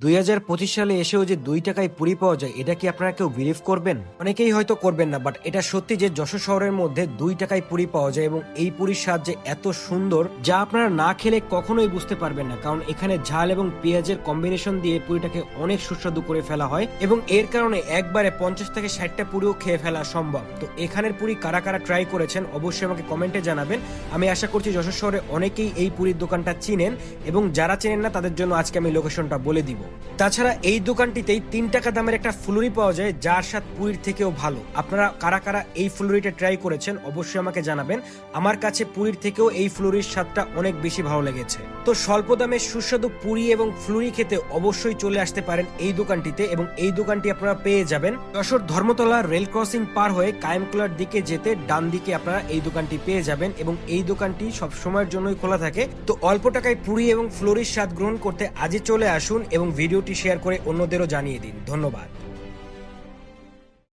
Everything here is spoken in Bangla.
2025 সালে এসেও যে 2 টাকায় পুরি পাওয়া যায়, এটা কি আপনারা কেউ বিলিভ করবেন? অনেকেই হয়তো করবেন না, বাট এটা সত্যি যে যশোর শহরের মধ্যে 2 টাকায় পুরি পাওয়া যায় এবং এই পুরির স্বাদ যে এত সুন্দর যা আপনারা না খেলে কখনোই বুঝতে পারবেন না। কারণ এখানে ঝাল এবং পেঁয়াজের কম্বিনেশন দিয়ে পুরিটাকে অনেক সুস্বাদু করে ফেলা হয় এবং এর কারণে একবারে 50 থেকে 60টা পুরিও খেয়ে ফেলা সম্ভব। তো এখানের পুরি কারা কারা ট্রাই করেছেন অবশ্যই আমাকে কমেন্টে জানাবেন। আমি আশা করছি যশোর শহরে অনেকেই এই পুরির দোকানটা চিনেন এবং যারা চেনেন না তাদের জন্য আজকে আমি লোকেশনটা বলে দিব। তাছাড়া এই দোকানটিতেই 3 টাকা দামের একটা ফুলুরি পাওয়া যায় যার স্বাদ পুরীর থেকেও ভালো। আপনারা কারা কারা এই ফুলুরিটা ট্রাই করেছেন অবশ্যই আমাকে জানাবেন। আমার কাছে পুরীর থেকেও এই ফুলুরির স্বাদটা অনেক বেশি ভালো লেগেছে। তো স্বল্প দামে সুস্বাদু পুরি এবং ফুলুরি খেতে অবশ্যই চলে আসতে পারেন এই দোকানটিতে এবং এই দোকানটি আপনারা পেয়ে যাবেন যশোর ধর্মতলা রেল ক্রসিং পার হয়ে কায়েমকুলার দিকে যেতে ডান দিকে আপনারা এই দোকানটি পেয়ে যাবেন এবং এই দোকানটি সব সময়ের জন্যই খোলা থাকে। তো অল্প টাকায় পুরি এবং ফুলুরির স্বাদ গ্রহণ করতে আজই চলে আসুন এবং ভিডিওটি শেয়ার করে অন্যদেরও জানিয়ে দিন। ধন্যবাদ।